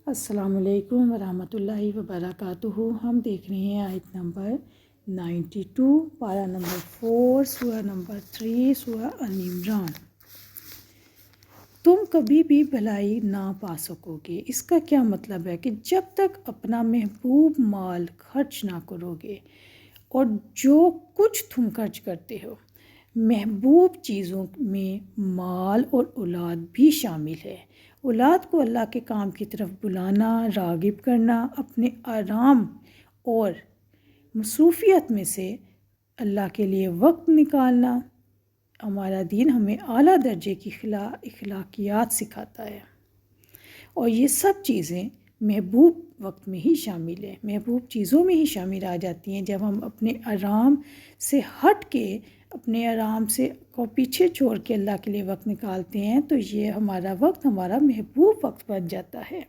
السلام علیکم ورحمۃ اللہ وبرکاتہ۔ ہم دیکھ رہے ہیں آیت نمبر 92، پارہ نمبر 4، سورہ نمبر 3، سورہ ال-عمران۔ تم کبھی بھی بھلائی نہ پا سکو گے۔ اس کا کیا مطلب ہے کہ جب تک اپنا محبوب مال خرچ نہ کرو گے، اور جو کچھ تم خرچ کرتے ہو، محبوب چیزوں میں مال اور اولاد بھی شامل ہے۔ اولاد کو اللہ کے کام کی طرف بلانا، راغب کرنا، اپنے آرام اور مصروفیت میں سے اللہ کے لیے وقت نکالنا۔ ہمارا دین ہمیں اعلیٰ درجے کی اخلاقیات سکھاتا ہے، اور یہ سب چیزیں محبوب وقت میں ہی شامل ہیں، محبوب چیزوں میں ہی شامل آ جاتی ہیں۔ جب ہم اپنے آرام سے ہٹ کے، اپنے آرام سے کو پیچھے چھوڑ کے اللہ کے لیے وقت نکالتے ہیں، تو یہ ہمارا وقت ہمارا محبوب وقت بن جاتا ہے۔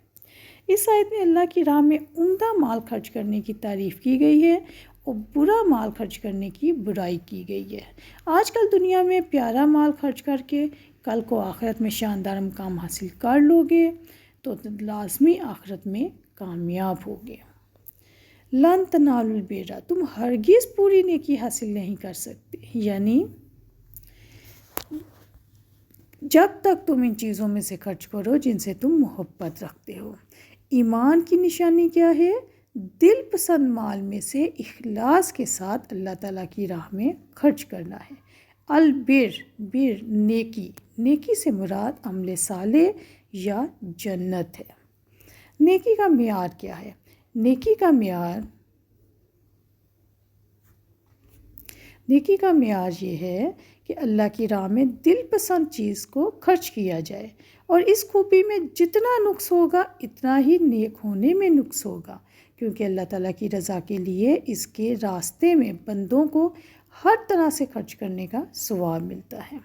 اس آیت میں اللہ کی راہ میں عمدہ مال خرچ کرنے کی تعریف کی گئی ہے اور برا مال خرچ کرنے کی برائی کی گئی ہے۔ آج کل دنیا میں پیارا مال خرچ کر کے کل کو آخرت میں شاندار مقام حاصل کر لو گے تو لازمی آخرت میں کامیاب ہوگے۔ لن تنالوا البر، تم ہرگز پوری نیکی حاصل نہیں کر سکتے، یعنی جب تک تم ان چیزوں میں سے خرچ کرو جن سے تم محبت رکھتے ہو۔ ایمان کی نشانی کیا ہے؟ دل پسند مال میں سے اخلاص کے ساتھ اللہ تعالیٰ کی راہ میں خرچ کرنا ہے۔ البر، بر نیکی، نیکی سے مراد عمل صالح یا جنت ہے۔ نیکی کا معیار کیا ہے؟ نیکی کا معیار یہ ہے کہ اللہ کی راہ میں دل پسند چیز کو خرچ کیا جائے، اور اس خوبی میں جتنا نقص ہوگا اتنا ہی نیک ہونے میں نقص ہوگا، کیونکہ اللہ تعالیٰ کی رضا کے لیے اس کے راستے میں بندوں کو ہر طرح سے خرچ کرنے کا ثواب ملتا ہے۔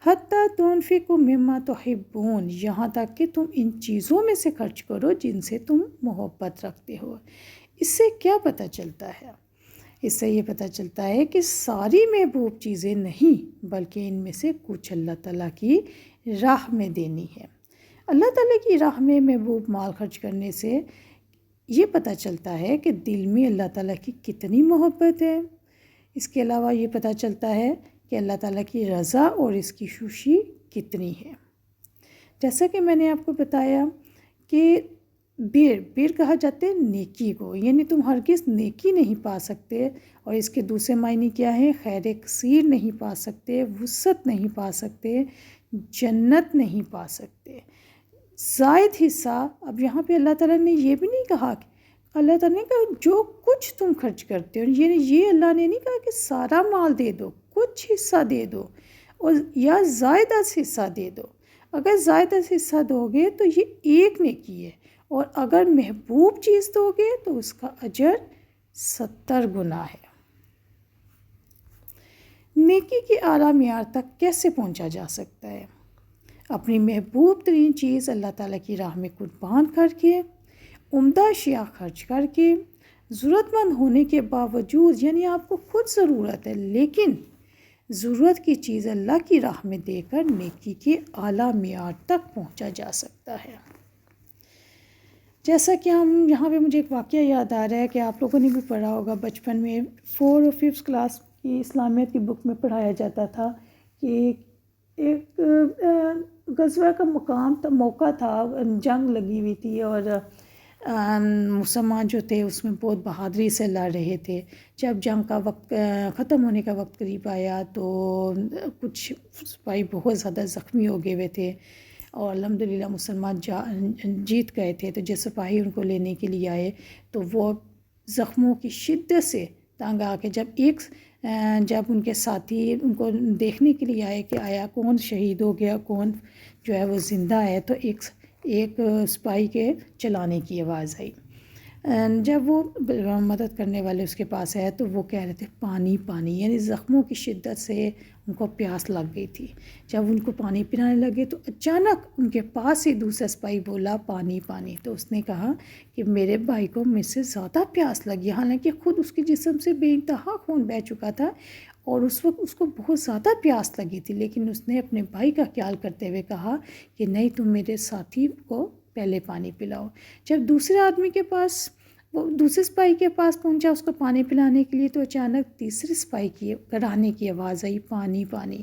حتیٰ تنفقوا مما تحبون، یہاں تک کہ تم ان چیزوں میں سے خرچ کرو جن سے تم محبت رکھتے ہو۔ اس سے کیا پتہ چلتا ہے؟ اس سے یہ پتہ چلتا ہے کہ ساری محبوب چیزیں نہیں، بلکہ ان میں سے کچھ اللہ تعالیٰ کی راہ میں دینی ہے۔ اللہ تعالیٰ کی راہ میں محبوب مال خرچ کرنے سے یہ پتہ چلتا ہے کہ دل میں اللہ تعالیٰ کی کتنی محبت ہے۔ اس کے علاوہ یہ پتہ چلتا ہے کہ اللہ تعالیٰ کی رضا اور اس کی خوشی کتنی ہے۔ جیسا کہ میں نے آپ کو بتایا کہ بر کہا جاتا ہے نیکی کو، یعنی تم ہرگز نیکی نہیں پا سکتے، اور اس کے دوسرے معنی کیا ہے؟ خیر کثیر نہیں پا سکتے، وسعت نہیں پا سکتے، جنت نہیں پا سکتے، زائد حصہ۔ اب یہاں پہ اللہ تعالیٰ نے یہ بھی نہیں کہا کہ اللہ تعالیٰ نے کہا جو کچھ تم خرچ کرتے ہو، یعنی یہ اللہ نے نہیں کہا کہ سارا مال دے دو، کچھ حصہ دے دو، اور یا زائد از حصہ دے دو۔ اگر زائد از حصہ دو گے تو یہ ایک نیکی ہے، اور اگر محبوب چیز دو گے تو اس کا اجر 70 گنا ہے۔ نیکی کی اعلیٰ معیار تک کیسے پہنچا جا سکتا ہے؟ اپنی محبوب ترین چیز اللہ تعالیٰ کی راہ میں قربان کر کے، عمدہ اشیاء خرچ کر کے، ضرورت مند ہونے کے باوجود، یعنی آپ کو خود ضرورت ہے لیکن ضرورت کی چیز اللہ کی راہ میں دے کر نیکی کے اعلیٰ معیار تک پہنچا جا سکتا ہے۔ جیسا کہ ہم یہاں پہ مجھے ایک واقعہ یاد آ رہا ہے کہ آپ لوگوں نے بھی پڑھا ہوگا بچپن میں، 4 اور 5 کلاس کی اسلامیت کی بک میں پڑھایا جاتا تھا کہ ایک غزوہ کا موقع تھا، جنگ لگی ہوئی تھی، اور مسلمان جو تھے اس میں بہت بہادری سے لڑ رہے تھے۔ جب جنگ کا وقت ختم ہونے کا وقت قریب آیا تو کچھ سپاہی بہت زیادہ زخمی ہو گئے ہوئے تھے، اور الحمدللہ مسلمان جیت گئے تھے۔ تو جب سپاہی ان کو لینے کے لیے آئے تو وہ زخموں کی شدت سے تنگ آ کے جب ان کے ساتھی ان کو دیکھنے کے لیے آئے کہ آیا کون شہید ہو گیا، کون جو ہے وہ زندہ ہے، تو ایک سپاہی کے چلانے کی آواز آئی۔ جب وہ مدد کرنے والے اس کے پاس آئے تو وہ کہہ رہے تھے پانی پانی، یعنی زخموں کی شدت سے ان کو پیاس لگ گئی تھی۔ جب ان کو پانی پلانے لگے تو اچانک ان کے پاس ہی دوسرا سپاہی بولا پانی پانی، تو اس نے کہا کہ میرے بھائی کو مجھ سے زیادہ پیاس لگی، حالانکہ خود اس کے جسم سے بے انتہا خون بہہ چکا تھا اور اس وقت اس کو بہت زیادہ پیاس لگی تھی، لیکن اس نے اپنے بھائی کا خیال کرتے ہوئے کہا کہ نہیں، تم میرے ساتھی کو پہلے پانی پلاؤ۔ جب دوسرے آدمی کے پاس وہ دوسرے سپاہی کے پاس پہنچا اس کو پانی پلانے کے لیے، تو اچانک تیسرے سپاہی کی گھرانے کی آواز آئی، پانی پانی۔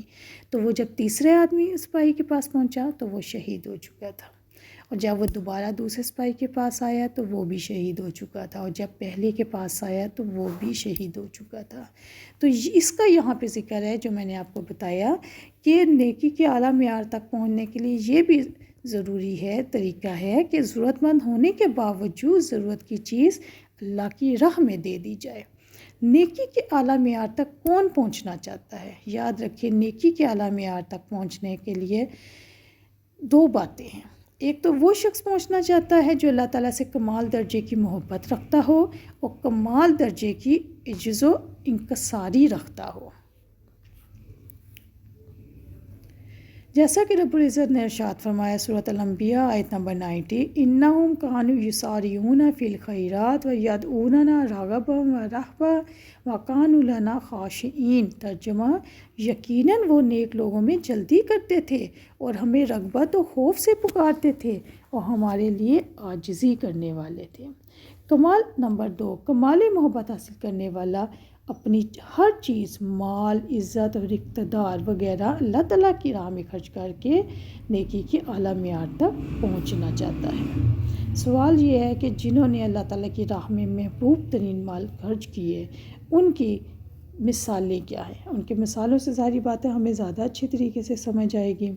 تو وہ جب تیسرے آدمی سپاہی کے پاس پہنچا تو وہ شہید ہو چکا تھا، اور جب وہ دوبارہ دوسرے سپاہی کے پاس آیا تو وہ بھی شہید ہو چکا تھا، اور جب پہلے کے پاس آیا تو وہ بھی شہید ہو چکا تھا۔ تو اس کا یہاں پہ ذکر ہے جو میں نے آپ کو بتایا کہ نیکی کے اعلیٰ معیار تک پہنچنے کے لیے یہ بھی ضروری ہے، طریقہ ہے کہ ضرورت مند ہونے کے باوجود ضرورت کی چیز اللہ کی راہ میں دے دی جائے۔ نیکی کے اعلیٰ معیار تک کون پہنچنا چاہتا ہے؟ یاد رکھیں، نیکی کے اعلیٰ معیار تک پہنچنے کے لیے دو باتیں ہیں۔ ایک تو وہ شخص پہنچنا چاہتا ہے جو اللہ تعالیٰ سے کمال درجے کی محبت رکھتا ہو اور کمال درجے کی عجز و انکساری رکھتا ہو، جیسا کہ رب العزت نے ارشاد فرمایا سورۃ الانبیاء آیت نمبر 90، انہم کانوا یسارعون فی الخیرات ویدعوننا رغبا ورہبا وکانوا لنا خاشعین۔ ترجمہ، یقیناً وہ نیک لوگوں میں جلدی کرتے تھے اور ہمیں رغبت و خوف سے پکارتے تھے اور ہمارے لیے عاجزی کرنے والے تھے۔ کمال نمبر 2، کمال محبت حاصل کرنے والا اپنی ہر چیز، مال، عزت اور اقتدار وغیرہ اللہ تعالیٰ کی راہ میں خرچ کر کے نیکی کے اعلیٰ معیار تک پہنچنا چاہتا ہے۔ سوال یہ ہے کہ جنہوں نے اللہ تعالیٰ کی راہ میں محبوب ترین مال خرچ کیے، ان کی مثالیں کیا ہیں؟ ان کی مثالوں سے ظاہری بات ہے ہمیں زیادہ اچھی طریقے سے سمجھ آئے گی۔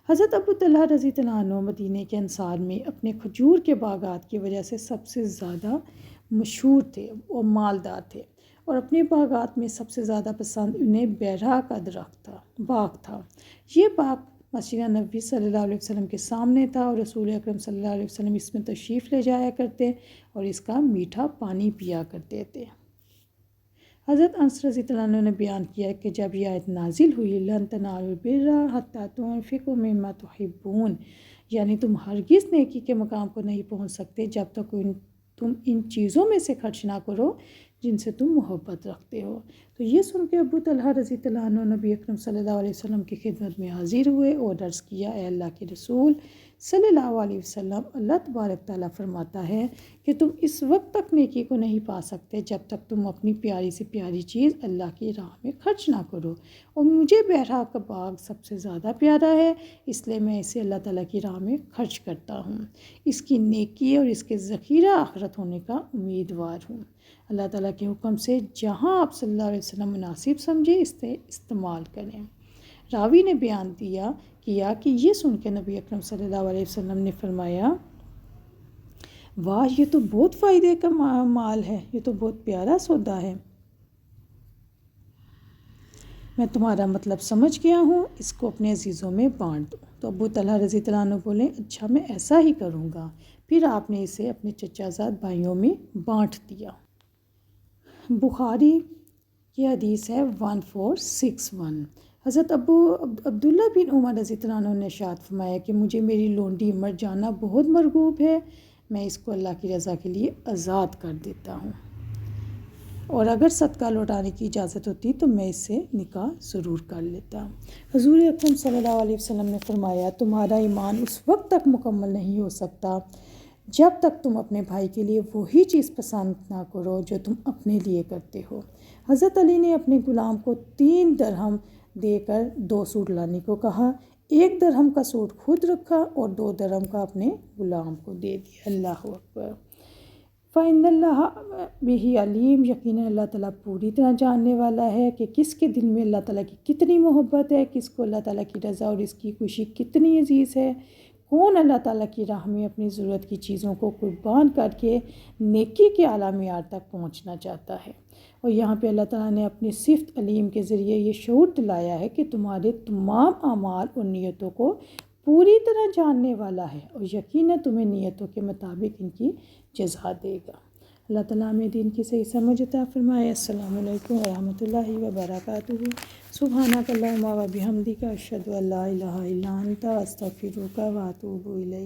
حضرت ابو طلحہ رضی اللہ عنہ مدینہ کے انصار میں اپنے کھجور کے باغات کی وجہ سے سب سے زیادہ مشہور تھے اور مالدار تھے، اور اپنے باغات میں سب سے زیادہ پسند انہیں بیرہ کا باغ تھا۔ یہ باغ مسجد نبوی صلی اللہ علیہ وسلم کے سامنے تھا، اور رسول اکرم صلی اللہ علیہ وسلم اس میں تشریف لے جایا کرتے اور اس کا میٹھا پانی پیا کرتے تھے۔ حضرت انس رضی اللہ عنہ نے بیان کیا کہ جب یہ آیت نازل ہوئی، لن تنالوا البر حتی تنفقوا مما تحبون، یعنی تم ہرگز نیکی کے مقام کو نہیں پہنچ سکتے جب تک تم ان چیزوں میں سے خرچ نہ کرو جن سے تم محبت رکھتے ہو۔ تو یہ سن کے ابو طلحہ رضی اللہ عنہ نبی اکرم صلی اللہ علیہ وسلم کی خدمت میں حاضر ہوئے اور عرض کیا، اے اللہ کے رسول صلی اللہ علیہ وسلم، اللہ تبارک تعالیٰ فرماتا ہے کہ تم اس وقت تک نیکی کو نہیں پا سکتے جب تک تم اپنی پیاری سے پیاری چیز اللہ کی راہ میں خرچ نہ کرو، اور مجھے بیرہ کا باغ سب سے زیادہ پیارا ہے، اس لیے میں اسے اللہ تعالیٰ کی راہ میں خرچ کرتا ہوں۔ اس کی نیکی اور اس کے ذخیرہ آخرت ہونے کا امیدوار ہوں۔ اللہ تعالیٰ کے حکم سے جہاں آپ صلی اللہ علیہ وسلم مناسب سمجھے اس سے استعمال کریں۔ راوی نے بیان کیا کہ یہ سن کے نبی اکرم صلی اللہ علیہ وسلم نے فرمایا، واہ، یہ تو بہت فائدے کا مال ہے، یہ تو بہت پیارا سودا ہے، میں تمہارا مطلب سمجھ گیا ہوں، اس کو اپنے عزیزوں میں بانٹ دو۔ تو ابو طلحہ رضی اللہ عنہ بولے، اچھا میں ایسا ہی کروں گا۔ پھر آپ نے اسے اپنے چچا زاد بھائیوں میں بانٹ دیا۔ بخاری کی حدیث ہے 1461۔ حضرت عبداللہ بن عمر رضی اللہ عنہ نے ارشاد فرمایا کہ مجھے میری لونڈی مرجانہ بہت مرغوب ہے، میں اس کو اللہ کی رضا کے لیے آزاد کر دیتا ہوں، اور اگر صدقہ لوٹانے کی اجازت ہوتی تو میں اس سے نکاح ضرور کر لیتا۔ حضور اکرم صلی اللہ علیہ وسلم نے فرمایا، تمہارا ایمان اس وقت تک مکمل نہیں ہو سکتا جب تک تم اپنے بھائی کے لیے وہی چیز پسند نہ کرو جو تم اپنے لیے کرتے ہو۔ حضرت علی نے اپنے غلام کو 3 درہم دے کر 2 سوٹ لانے کو کہا، 1 درہم کا سوٹ خود رکھا اور 2 درہم کا اپنے غلام کو دے دیا۔ اللہ اکبر۔ فَإِنَّ اللَّهَ بِهِ علیم، یقیناً اللہ تعالیٰ پوری طرح جاننے والا ہے کہ کس کے دل میں اللہ تعالیٰ کی کتنی محبت ہے، کس کو اللہ تعالیٰ کی رضا اور اس کی خوشی کتنی عزیز ہے، کون اللہ تعالیٰ کی راہ میں اپنی ضرورت کی چیزوں کو قربان کر کے نیکی کے اعلیٰ معیار تک پہنچنا چاہتا ہے۔ اور یہاں پہ اللہ تعالیٰ نے اپنی صفت علیم کے ذریعے یہ شعور دلایا ہے کہ تمہارے تمام اعمال اور نیتوں کو پوری طرح جاننے والا ہے، اور یقیناً تمہیں نیتوں کے مطابق ان کی جزا دے گا۔ اللہ تعالیٰ ہمیں دین کی صحیح سمجھ عطا فرمائے۔ السلام علیکم ورحمۃ اللہ وبرکاتہ۔ سبحانک اللہم و بحمدک، اشہد ان لا الہ الا انت، استغفرک و اتوب الیک۔